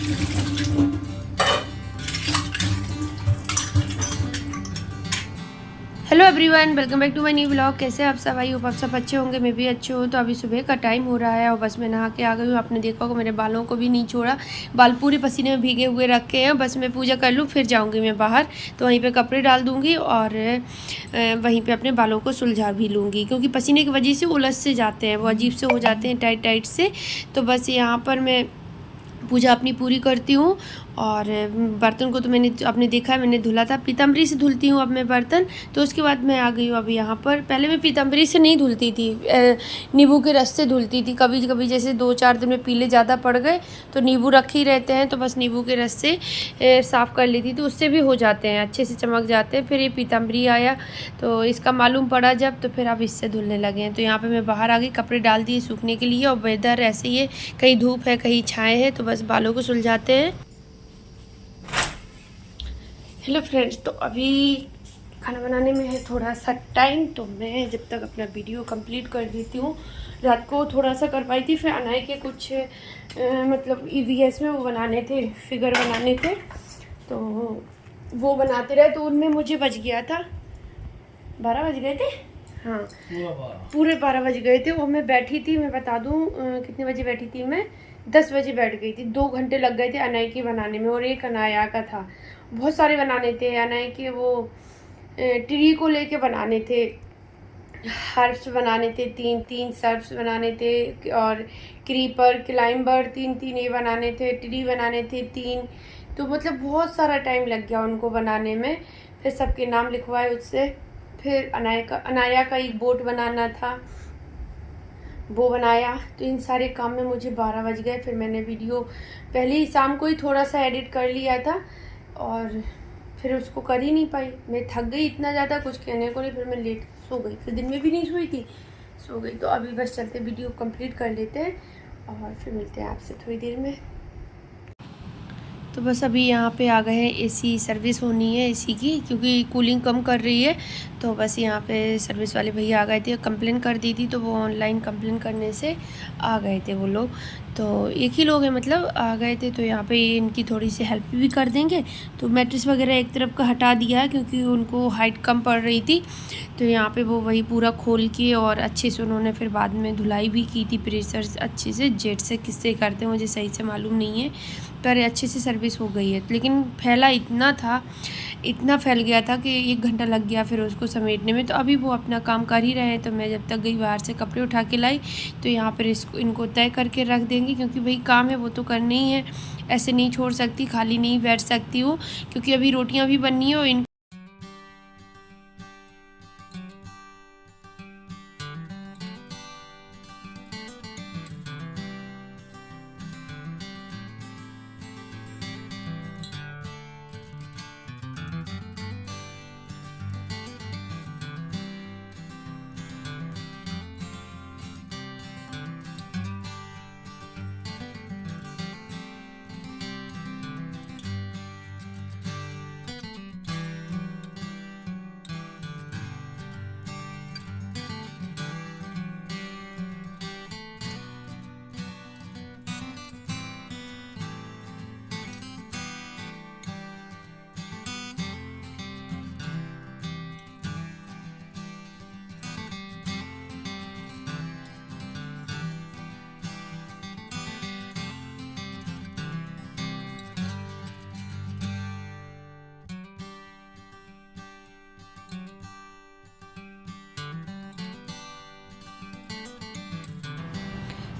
Hello everyone, welcome back to my new vlog. कैसे आप सब? आई होप आप सब अच्छे होंगे, मैं भी अच्छी हूँ। तो अभी सुबह का टाइम हो रहा है और बस मैं नहा के आ गई हूँ। आपने देखा होगा मेरे बालों को भी नहीं छोड़ा, बाल पूरे पसीने में भीगे हुए रखे हैं। बस मैं पूजा कर लूँ फिर जाऊँगी मैं बाहर, तो वहीं पे कपड़े डाल दूँगी और वहीं पे अपने बालों को सुलझा भी लूँगी, क्योंकि पसीने की वजह से उलझ से जाते हैं, वो अजीब से हो जाते हैं, टाइट टाइट से। तो बस यहाँ पर मैं पूजा अपनी पूरी करती हूँ। और बर्तन को तो मैंने आपने देखा है, मैंने धुला था, पीताम्बरी से धुलती हूँ अब मैं बर्तन। तो उसके बाद मैं आ गई हूँ अभी यहाँ पर। पहले मैं पीताम्बरी से नहीं धुलती थी, नींबू के रस से धुलती थी। कभी कभी जैसे 2-4 दिन में पीले ज़्यादा पड़ गए तो नींबू रखे ही रहते हैं, तो बस नींबू के रस से साफ़ कर लेती थी, उससे भी हो जाते हैं, अच्छे से चमक जाते हैं। फिर ये पीताम्बरी आया तो इसका मालूम पड़ा जब, तो फिर अब इससे धुलने लगे हैं। तो यहाँ पर मैं बाहर आ गई, कपड़े डाल दिए सूखने के लिए। और वेदर ऐसे ही है, कहीं धूप है कहीं छाए है, तो बस बालों को सुलझाते हैं। हेलो फ्रेंड्स, तो अभी खाना बनाने में है थोड़ा सा टाइम, तो मैं जब तक अपना वीडियो कंप्लीट कर देती हूँ। रात को थोड़ा सा कर पाई थी, फिर अनाय के कुछ मतलब ईवीएस में वो बनाने थे, फिगर बनाने थे, तो वो बनाते रहे, तो उनमें मुझे बज गया था 12 बज गए थे। हाँ, पूरे 12 बज गए थे। और मैं बैठी थी, मैं बता दूँ कितने बजे बैठी थी मैं, 10 बजे बैठ गई थी। 2 घंटे लग गए थे अनाय के बनाने में, और एक अनाया का था। बहुत सारे बनाने थे अनाय के, वो ट्री को लेके बनाने थे, हर्ब्स बनाने थे, 3-3 सर्फ्स बनाने थे, और क्रीपर क्लाइंबर 3-3 ये बनाने थे, ट्री बनाने थे 3। तो मतलब बहुत सारा टाइम लग गया उनको बनाने में। फिर सबके नाम लिखवाए उससे। फिर अनाया का एक बोट बनाना था, वो बनाया। तो इन सारे काम में मुझे 12 बज गए। फिर मैंने वीडियो पहले ही शाम को ही थोड़ा सा एडिट कर लिया था, और फिर उसको कर ही नहीं पाई। मैं थक गई इतना ज़्यादा, कुछ कहने को नहीं। फिर मैं लेट सो गई, फिर दिन में भी नहीं सोई थी, सो गई। तो अभी बस चलते वीडियो कंप्लीट कर लेते हैं और फिर मिलते हैं आपसे थोड़ी देर में। तो बस अभी यहाँ पे आ गए हैं, एसी सर्विस होनी है एसी की, क्योंकि कूलिंग कम कर रही है। तो बस यहाँ पे सर्विस वाले भैया आ गए थे, कंप्लेन कर दी थी, तो वो ऑनलाइन कंप्लेन करने से आ गए थे वो लोग। तो एक ही लोग हैं मतलब, आ गए थे। तो यहाँ पे इनकी थोड़ी सी हेल्प भी कर देंगे। तो मैट्रेस वगैरह एक तरफ का हटा दिया है, क्योंकि उनको हाइट कम पड़ रही थी। तो यहाँ पे वो वही पूरा खोल के और अच्छे से उन्होंने फिर बाद में धुलाई भी की थी, प्रेशर अच्छे से, जेट से किससे करते हैं मुझे सही से मालूम नहीं है, पर अच्छे से सर्विस हो गई है। लेकिन फैला इतना था, इतना फैल गया था कि 1 घंटा लग गया फिर उसको समेटने में। तो अभी वो अपना काम कर ही रहे हैं। तो मैं जब तक गई बाहर से कपड़े उठा के लाई, तो यहाँ पर इनको तय करके रख देंगे, क्योंकि भाई काम है वो तो करना ही है, ऐसे नहीं छोड़ सकती, खाली नहीं बैठ सकती हूँ, क्योंकि अभी रोटियाँ भी बननी है। और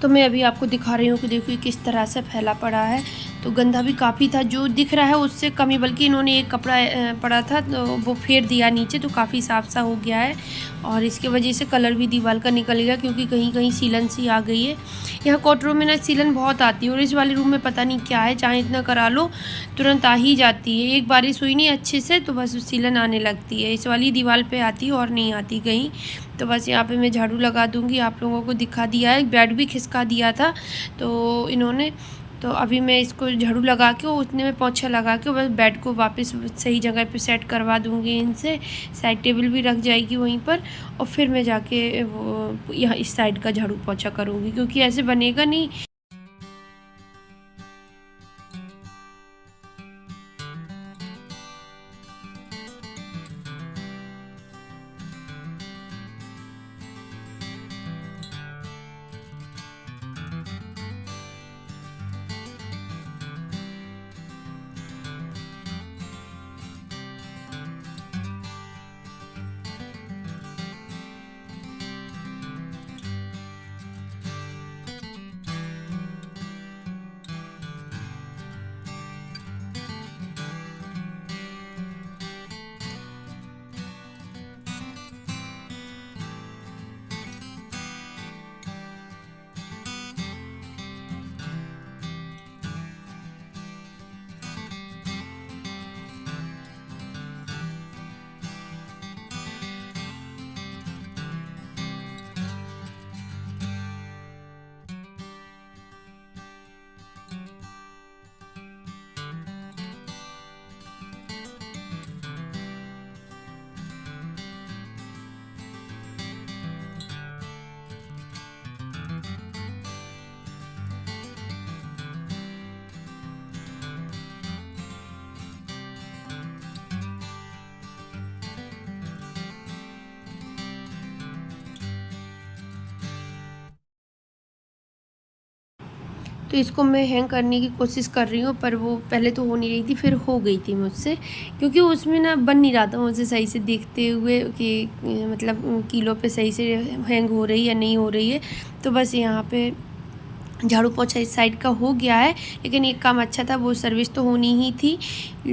तो मैं अभी आपको दिखा रही हूँ कि देखिए किस तरह से फैला पड़ा है। तो गंदा भी काफ़ी था, जो दिख रहा है उससे कम ही, बल्कि इन्होंने एक कपड़ा पड़ा था तो वो फेर दिया नीचे, तो काफ़ी साफ सा हो गया है। और इसके वजह से कलर भी दीवार का निकल गया, क्योंकि कहीं कहीं सीलन सी आ गई है। यहाँ कोट रूम में ना सीलन बहुत आती है, और इस वाले रूम में पता नहीं क्या है, चाहे इतना करा लो तुरंत आ ही जाती है। एक बारिश हुई नहीं अच्छे से तो बस सीलन आने लगती है, इस वाली दीवार पे आती है और नहीं आती कहीं। तो बस यहाँ पे मैं झाड़ू लगा दूँगी, आप लोगों को दिखा दिया है। बेड भी खिसका दिया था तो इन्होंने, तो अभी मैं इसको झाड़ू लगा के उतने में पोंछा लगा के बस बेड को वापस सही जगह पे सेट करवा दूँगी इनसे। साइड टेबल भी रख जाएगी वहीं पर, और फिर मैं जाके वो यहाँ इस साइड का झाड़ू पोंछा करूँगी, क्योंकि ऐसे बनेगा नहीं। तो इसको मैं हैंग करने की कोशिश कर रही हूँ, पर वो पहले तो हो नहीं रही थी, फिर हो गई थी मुझसे, क्योंकि उसमें ना बन नहीं रहा था मुझसे सही से देखते हुए कि मतलब किलो पे सही से हैंग हो रही है या नहीं हो रही है। तो बस यहाँ पे झाड़ू पोछा इस साइड का हो गया है, लेकिन एक काम अच्छा था, वो सर्विस तो होनी ही थी,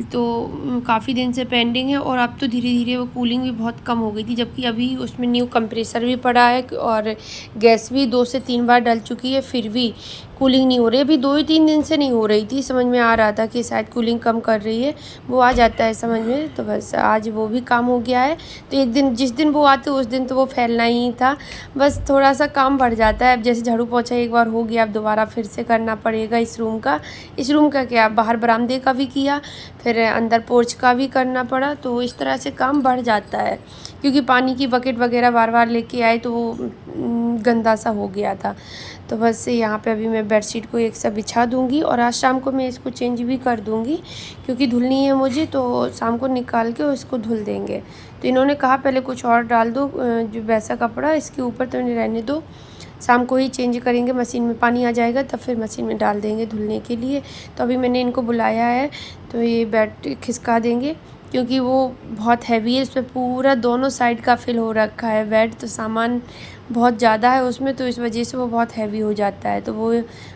तो काफ़ी दिन से पेंडिंग है। और अब तो धीरे धीरे वो कूलिंग भी बहुत कम हो गई थी, जबकि अभी उसमें न्यू कंप्रेसर भी पड़ा है और गैस भी 2 से 3 बार डल चुकी है, फिर भी कूलिंग नहीं हो रही। अभी 2 ही 3 दिन से नहीं हो रही थी, समझ में आ रहा था कि शायद कूलिंग कम कर रही है, वो आ जाता है समझ में। तो बस आज वो भी काम हो गया है। तो एक दिन जिस दिन वो आते उस दिन तो वो फैलना ही था, बस थोड़ा सा काम बढ़ जाता है। अब जैसे झाड़ू पोछा एक बार हो गया, अब दोबारा फिर से करना पड़ेगा इस रूम का क्या, बाहर बरामदे का भी किया, फिर अंदर पोर्च का भी करना पड़ा। तो इस तरह से काम बढ़ जाता है, क्योंकि पानी की बकेट वगैरह बार बार लेके आए तो वो गंदा सा हो गया था। तो बस यहाँ पे अभी मैं बेडशीट को एक सा बिछा दूँगी और आज शाम को मैं इसको चेंज भी कर दूँगी, क्योंकि धुलनी है मुझे, तो शाम को निकाल के इसको धुल देंगे। तो इन्होंने कहा पहले कुछ और डाल दो जो वैसा कपड़ा इसके ऊपर, तो इन्हें रहने दो, शाम को ही चेंज करेंगे, मशीन में पानी आ जाएगा तब फिर मशीन में डाल देंगे धुलने के लिए। तो अभी मैंने इनको बुलाया है, तो ये बेड खिसका देंगे, क्योंकि वो बहुत हैवी है, इस पर पूरा दोनों साइड का फिल हो रखा है बेड, तो सामान बहुत ज़्यादा है उसमें, तो इस वजह से वो बहुत हैवी हो जाता है। तो वो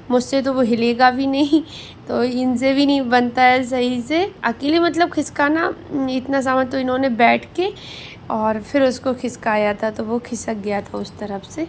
मुझसे तो वो हिलेगा भी नहीं, तो इनसे भी नहीं बनता है सही से अकेले मतलब खिसकाना इतना सामान। तो इन्होंने बैठ के और फिर उसको खिसकाया था, तो वो खिसक गया था उस तरफ से।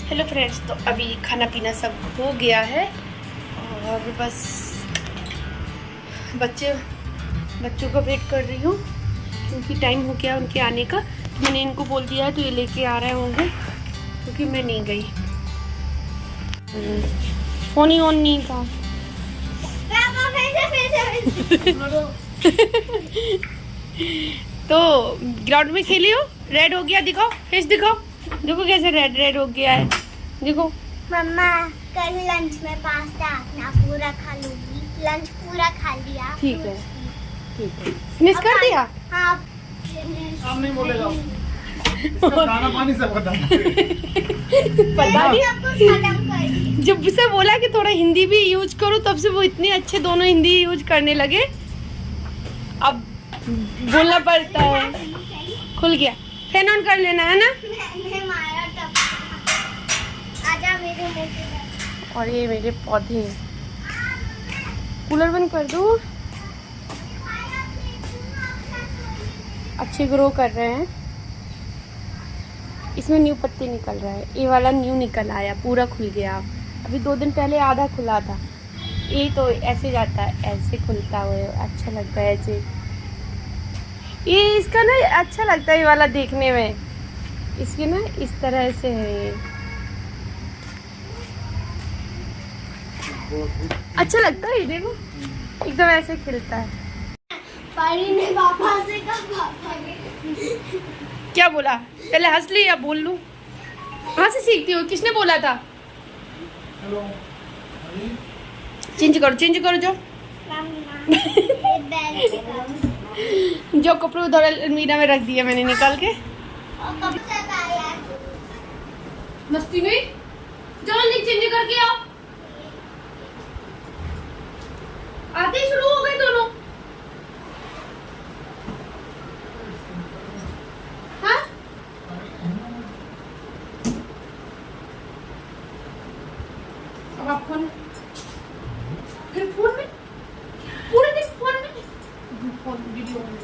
हेलो फ्रेंड्स, तो अभी खाना पीना सब हो गया है और बस बच्चों का वेट कर रही हूँ, क्योंकि टाइम हो गया उनके आने का। तो मैंने इनको बोल दिया है, तो ये लेके आ रहे होंगे, क्योंकि मैं नहीं गई, फ़ोन ही ऑन नहीं था। तो ग्राउंड में खेली हो, रेड हो गया, दिखाओ फेस दिखाओ, देखो कैसे रेड रेड हो गया है, देखो। मम्मा कल लंच में पास्ता अपना पूरा खा लूंगी, लंच पूरा खा लिया। ठीक है ठीक है, फिनिश कर दिया। हाँ आप नहीं बोलेगा, खाना पानी सब खत्म। पता नहीं, आपको खत्म कर दी। जब से बोला कि थोड़ा हिंदी भी यूज करो, तब से वो इतने अच्छे दोनों हिंदी यूज करने लगे। अब बोलना पड़ता है। खुल गया, फैन ऑन कर लेना है ना। मैंने मारा तब। आजा मेरे मुंह पे। और ये मेरे पौधे, कूलर बंद कर दूँ, अच्छे ग्रो कर रहे हैं। इसमें न्यू पत्ते निकल रहा है, ये वाला न्यू निकल आया, पूरा खुल गया। अभी 2 दिन पहले आधा खुला था। ये तो ऐसे जाता है, ऐसे खुलता हुआ, अच्छा लगता है ऐसे। ये इसका ना अच्छा लगता है, ये वाला देखने में, इसके ना इस तरह से है ये, अच्छा लगता है। ये देखो एकदम ऐसे खिलता है। परी ने पापा से कहा, पापा ने क्या बोला? पहले हंस ली या बोल लूं? कहाँ से सीखती हो? किसने बोला था? चेंज करो जाओ। जो कपड़े उधर अलमीरा में रख दिया मैंने निकाल के। मस्ती में जाओ, चेंज करके आओ। आते ही शुरू हो गए दोनों। हाँ पापा फोन फिर फोन में पूरे दिन फोन वीडियो में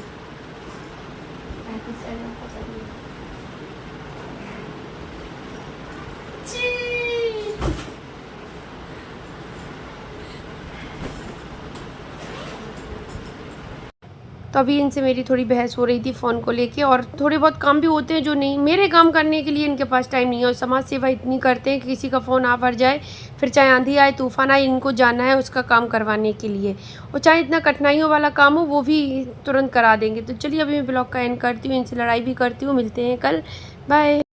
तो अभी इनसे मेरी थोड़ी बहस हो रही थी फ़ोन को लेके, और थोड़े बहुत काम भी होते हैं जो नहीं मेरे काम करने के लिए इनके पास टाइम नहीं है, और समाज सेवा इतनी करते हैं कि किसी का फ़ोन आ भर जाए, फिर चाहे आंधी आए तूफान आए, इनको जाना है उसका काम करवाने के लिए, और चाहे इतना कठिनाइयों वाला काम हो वो भी तुरंत करा देंगे। तो चलिए अभी मैं ब्लॉग का एंड करती हूँ, इनसे लड़ाई भी करती हूँ, मिलते हैं कल, बाय।